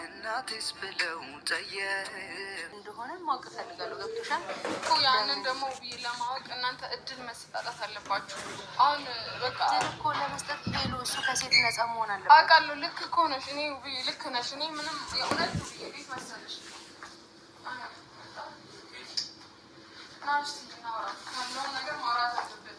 እናቴስ ብለው እንደሆነ ማወቅ ፈልጋለሁ። ገብቶሻል እኮ ያንን ደግሞ ውብዬ ለማወቅ እናንተ እድል መስጠት አለባችሁ። አሁን በቃ እኮ ለመስጠት ሄሎ እሱ ከሴት ነፃ መሆን አለበት። አውቃለሁ ልክ እኮ ነሽ። እኔ ውብዬ ልክ ነሽ። እኔ ምንም የእውነት ውብዬ ቤት መሰለሽ ናሽ ሲናወራ ካለውን ነገር ማውራት አለብን።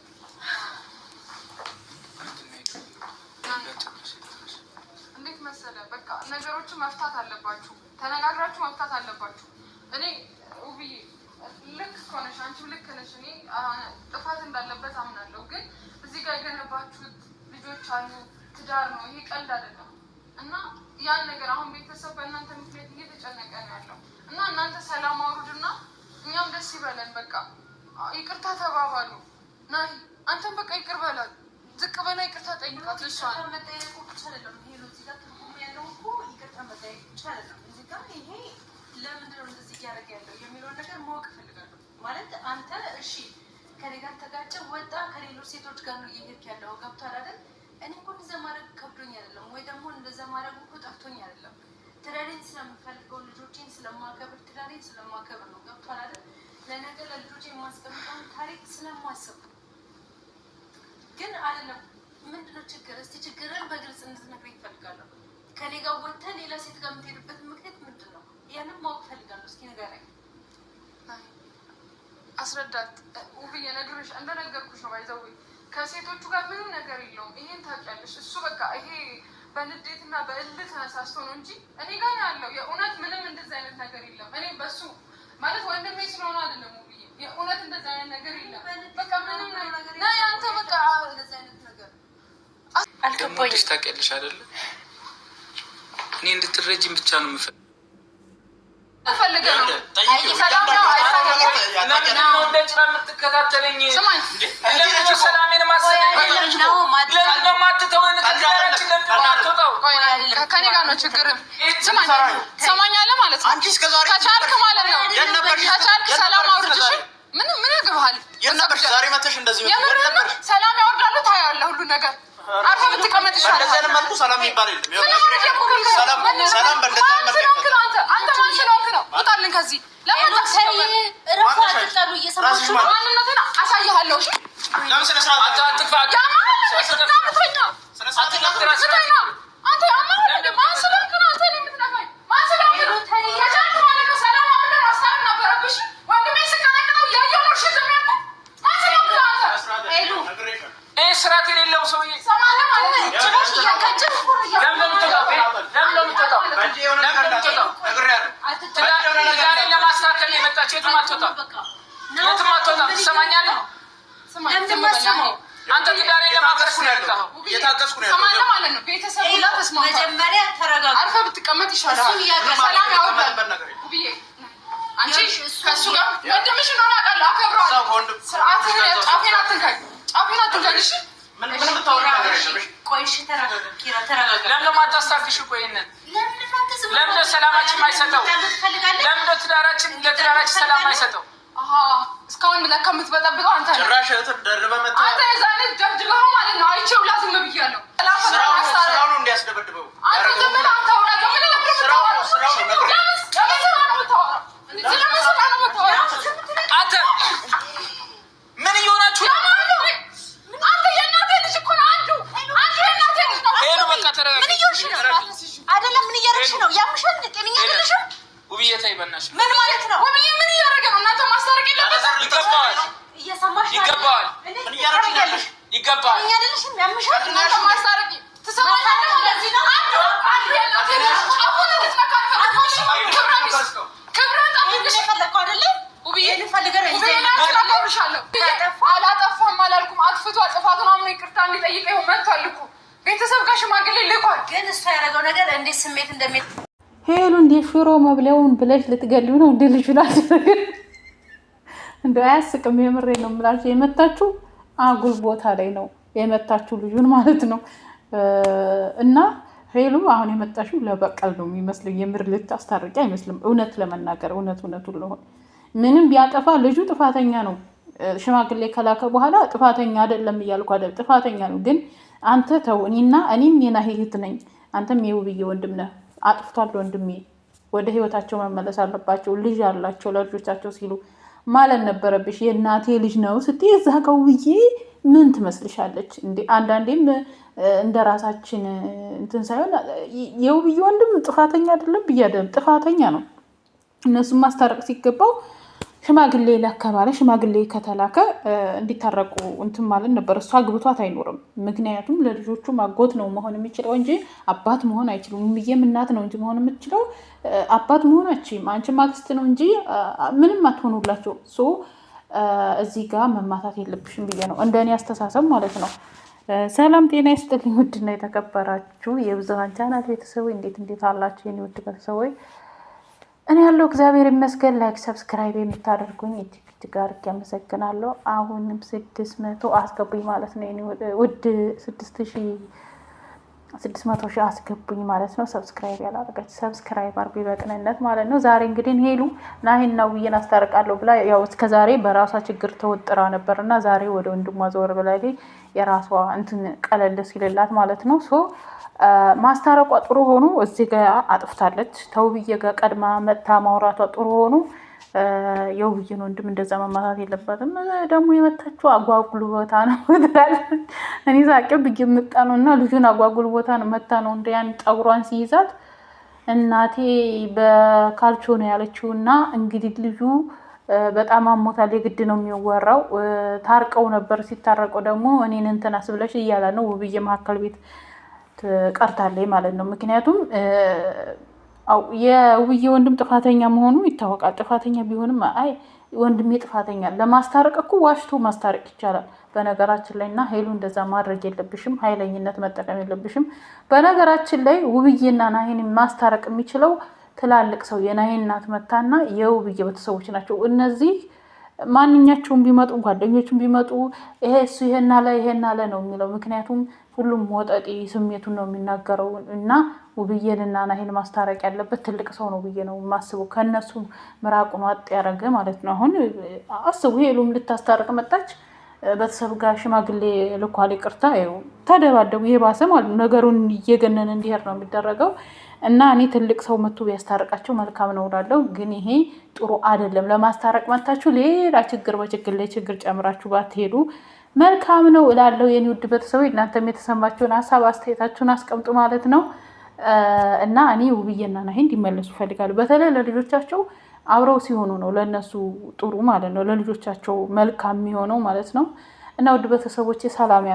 እንዴት መሰለ በቃ ነገሮችን መፍታት አለባችሁ። ተነጋግራችሁ መፍታት አለባችሁ። እኔ ውብዬ ልክ እኮ ነሽ፣ አንቺም ልክ ነሽ። እኔ ጥፋት እንዳለበት አምናለሁ። ግን እዚህ ጋር የገነባችሁት ልጆች አሉ፣ ትዳር ነው። ይሄ ቀልድ አይደለም። እና ያን ነገር አሁን ቤተሰብ በእናንተ ምክንያት እየተጨነቀ ነው ያለው እና እናንተ ሰላም አውሩድና እኛም ደስ ይበለን። በቃ ይቅርታ ተባባሉ። ናይ አንተም በቃ ይቅር በላል። ዝቅ በላ ይቅርታ ጠይቃት። እሷን መጠየቁ ብቻ አይደለም ሄሎ፣ እዚህ ጋር ትርጉም ያለው እኮ ይቅርታ መጠየቅ ብቻ አይደለም። እዚህ ጋር ይሄ ለምንድን ነው እንደዚህ እያደረገ ያለው የሚለውን ነገር ማወቅ እፈልጋለሁ። ማለት አንተ እሺ ከኔ ጋር ተጋጨ ወጣ ከሌሎች ሴቶች ጋር ነው እየሄድክ ያለው። ገብቶሃል አይደል? እኔ እኮ እንደዛ ማድረግ ከብዶኝ አይደለም፣ ወይ ደግሞ እንደዛ ማድረግ እኮ ጠፍቶኝ አይደለም። ትዳሬን ስለምፈልገው ልጆቼን ስለማከብር ትዳሬን ስለማከብር ነው። ገብቶሃል አይደል? ለነገ ለልጆቼ የማስቀምጠውን ታሪክ ስለማስብ ግን አይደለም። ምንድነው ችግር? እስቲ ችግርን በግልጽ እንድትነግረኝ እፈልጋለሁ። ከኔ ጋር ወጥተህ ሌላ ሴት ጋር የምትሄድበት ምክንያት ምንድን ነው? ያንን ማወቅ እፈልጋለሁ። እስኪ ንገረኝ። አስረዳት ውብዬ። ነግሬሽ እንደነገርኩሽ ነው። ባይዘው ከሴቶቹ ጋር ምንም ነገር የለውም። ይሄን ታውቂያለሽ። እሱ በቃ ይሄ በንዴትና በእልህ ተነሳስቶ ነው እንጂ እኔ ጋር ያለው የእውነት ምንም እንደዚህ አይነት ነገር የለም። እኔ በሱ ማለት ወንድሜ ስለሆነ አይደለም ውብዬ፣ የእውነት እንደዚህ አይነት ነገር የለም። በቃ ምንም ነገር ና ያንተ በቃ እንደዚህ አይነት ነገር አልገባኝም። ታውቂያለሽ አይደለ? እኔ እንድትረጂም ብቻ ነው የምፈልገው። ከኔ ጋር ነው ችግር። ሰማኛለህ ማለት ነው። ከቻልክ ማለት ነው ከቻልክ ሰላም አውርድሽ። ምን ያገባሃል? ዛሬ መተሽ እንደዚህ ሰላም ያወርዳሉ። ታያለህ ሁሉ ነገር አርፈህ ብትቀመጥ ይሻላል። እንደዚህ አይነት መልኩ ሰላም የሚባል የለም። ሰላም በእንደዚህ አይነት መልኩ አንተ ማን ስለሆንክ ነው? ውጣልን ከዚህ። ማንነትን አሳይሃለሁ። ለምን ስነ ስርዓት ስርዓት የሌለው ሰውዬ ለማስተካከል የመጣችው የትም አትወጣም። ትሰማኛለህ? አንተ ትዳሬ ለማፍረስ ነው ያልከው። እየታገስኩ ነው ያለው ማለት ነው። ቤተሰብ ሁላ ተስማምቷል። መጀመሪያ ተረጋጋ። አርፈህ ብትቀመጥ ይሻላል። ሰላም ያወርዳል። ውብዬ አንቺ ከእሱ ጋር ወንድምሽ እንደሆነ አውቃለሁ፣ አከብረዋለሁ። ስርዓትህን ጫፌን አትንካኝ፣ ጫፌን አትንካኝ። እሺ ምንም ታወራለህ? ቆይ እሺ ተረጋጋ ኪራ ተረጋጋ። ለምን ማታስታክሽ? ቆይ ለምን ሰላማችን ማይሰጠው? ለምን ለትዳራችን ሰላም ማይሰጠው? እስካሁን ለካ የምትበጠብጠው አንተ ነህ። ጭራሽ ተደርበህ መጣ። አንተ የዛኔ ደብድበኸው ማለት ነው። አይቼው ላዝም ብያለሁ። ስራው ነው እንዲያስደበድበው። አንተ ዝም ብለህ አታውራ። ምን እየሆናችሁ ነው? አንተ የእናቴ ልጅ እኮ ነው። አንዱ የእናቴ ልጅ ነው። ሄሎ በቃ ተረጋጋ። ምን እየሆንሽ ነው? አይደለም ምን እያደረግሽ ነው? ያምሻል። ጤነኛ አይደለሽም። ውብዬ ተይ በእናትሽ። ምን ማለት ነው? ውብዬ ምን እያደረገ ነው? እናንተ ማስታረቅ የለበትም። ይገባዋል። እየሰማሽ ነው? ይገባዋል። ምን እያደረግሽ ነው? ይገባል። ጤነኛ አይደለሽም። ያምሻል። እናንተ ማስታረቅ ትሰማኛለህ? ለዚህ ነው አንዱ የእናቴ ልጅ አሁን ልትነካከል ክብረ ጠብቅሽ ፈለግኩ አይደለ? ውብዬ ልፈልገር አላጠፋም አላልኩም። አጥፍቷ ጥፋቱን አምኖ ይቅርታ እንዲጠይቅ ይኸው መጥቷል እኮ ቤተሰብ ጋር ሽማግሌ ልኳል። ግን እሱ ያደረገው ነገር እንዴት ስሜት እንደሚል ሄሉ እንደ ሽሮ መብለውን ብለሽ ልትገሊው ነው እንደ ልጁ ላይ እንደ አያስቅም። የምሬ ነው የምላችሁ። የመታችሁ አጉል ቦታ ላይ ነው የመታችሁ ልጁን ማለት ነው። እና ሄሉ አሁን የመጣሽው ለበቀል ነው የሚመስለኝ። የምር ልታስታርቂ አይመስልም። እውነት ለመናገር እውነቱን ለሆነ ምንም ቢያጠፋ ልጁ ጥፋተኛ ነው። ሽማግሌ ከላከ በኋላ ጥፋተኛ አይደለም እያልኩ አይደለም፣ ጥፋተኛ ነው። ግን አንተ ተው። እኔም የናሂ እህት ነኝ፣ አንተም የውብዬ ወንድም ነህ። አጥፍቷል ወንድሜ። ወደ ህይወታቸው መመለስ አለባቸው። ልጅ አላቸው። ለልጆቻቸው ሲሉ ማለት ነበረብሽ። የእናቴ ልጅ ነው ስትይ እዛ ጋር ውብዬ ምን ትመስልሻለች እንዴ? አንዳንዴም እንደ ራሳችን እንትን ሳይሆን የውብዬ ወንድም ጥፋተኛ አይደለም ብያለሁ፣ ጥፋተኛ ነው። እነሱም ማስታረቅ ሲገባው ሽማግሌ ላከባለ ሽማግሌ ከተላከ እንዲታረቁ እንትን ማለት ነበር። እሷ ግብቷት አይኖርም። ምክንያቱም ለልጆቹ አጎት ነው መሆን የሚችለው እንጂ አባት መሆን አይችሉም። ብዬም እናት ነው እንጂ መሆን የምትችለው አባት መሆን አይችልም። አንቺ ማግስት ነው እንጂ ምንም አትሆኑላቸው። እዚህ ጋር መማታት የለብሽም ብዬ ነው እንደኔ አስተሳሰብ ማለት ነው። ሰላም ጤና ይስጥልኝ። ውድና የተከበራችሁ የብዙሃን ቻናል ቤተሰቦች እንዴት አላችሁ? የኔ ውድ ቤተሰቦች እኔ ያለው እግዚአብሔር ይመስገን። ላይክ ሰብስክራይብ የምታደርጉኝ እጅግ አድርጌ አመሰግናለሁ። አሁንም 600 አስገቡኝ ማለት ነው። ውድ 600 ሺህ አስገቡኝ ማለት ነው። ሰብስክራይብ ያላደረጋች ሰብስክራይብ አርጉ በቅንነት ማለት ነው። ዛሬ እንግዲህ ሄሉ ናሂና ውብዬን አስታርቃለሁ ብላ ያው እስከዛሬ በራሷ ችግር ተወጥራ ነበርና ዛሬ ወደ ወንድሟ ዞር ብላ የራሷ እንትን ቀለል ሲልላት ማለት ነው። ማስታረቋ ጥሩ ሆኖ እዚህ ጋር አጥፍታለች። ተውብዬ ጋር ቀድማ መጥታ ማውራቷ ጥሩ ሆኖ የውብዬን ወንድም እንደዛ መማታት የለባትም። ደግሞ የመታችው አጓጉል ቦታ ነው ትላለች። እኔ ሳቄው ብዬ መጣ ነው እና ልጁን አጓጉል ቦታ ነው መታ ነው እንደ ያን ጠጉሯን ሲይዛት እናቴ በካልቾ ነው ያለችው። እና እንግዲህ ልጁ በጣም አሞታል። የግድ ነው የሚወራው። ታርቀው ነበር። ሲታረቀው ደግሞ እኔን እንትን አስብለሽ እያለ ነው ውብዬ መካከል ቤት ቀርታለች ማለት ነው። ምክንያቱም የውብዬ ወንድም ጥፋተኛ መሆኑ ይታወቃል። ጥፋተኛ ቢሆንም አይ ወንድሜ ጥፋተኛ ለማስታረቅ እኮ ዋሽቶ ማስታረቅ ይቻላል በነገራችን ላይ። እና ሄሉ እንደዛ ማድረግ የለብሽም። ኃይለኝነት መጠቀም የለብሽም። በነገራችን ላይ ውብዬና ናሂን ማስታረቅ የሚችለው ትላልቅ ሰው የናሂ እናት መታና የውብዬ ቤተሰቦች ናቸው። እነዚህ ማንኛቸውም ቢመጡ ጓደኞቹም ቢመጡ ይሄ እሱ ይሄን አለ ነው የሚለው። ምክንያቱም ሁሉም ወጠጤ ስሜቱን ነው የሚናገረው። እና ውብዬንና ናሂን ማስታረቅ ያለበት ትልቅ ሰው ነው ብዬ ነው የማስበው። ከእነሱ ምራቁን ዋጥ ያደረገ ማለት ነው። አሁን አስቡ፣ ሄሉም ልታስታርቅ መጣች። ቤተሰብ ጋር ሽማግሌ ልኳል። ይቅርታ ተደባደቡ። ይሄ ባሰ ማለት ነው። ነገሩን እየገነን እንዲሄድ ነው የሚደረገው። እና እኔ ትልቅ ሰው መጥቶ ቢያስታርቃቸው መልካም ነው እላለሁ። ግን ይሄ ጥሩ አይደለም። ለማስታረቅ መታችሁ ሌላ ችግር በችግር ላይ ችግር ጨምራችሁ ባትሄዱ መልካም ነው እላለሁ። የኔ ውድ ቤተሰቦች እናንተም የተሰማችሁን ሀሳብ አስተያየታችሁን አስቀምጡ ማለት ነው። እና እኔ ውብዬና ናሂ እንዲመለሱ እፈልጋለሁ። በተለይ ለልጆቻቸው አብረው ሲሆኑ ነው ለነሱ ጥሩ ማለት ነው። ለልጆቻቸው መልካም የሚሆነው ማለት ነው። እና ውድ ቤተሰቦቼ ሰላም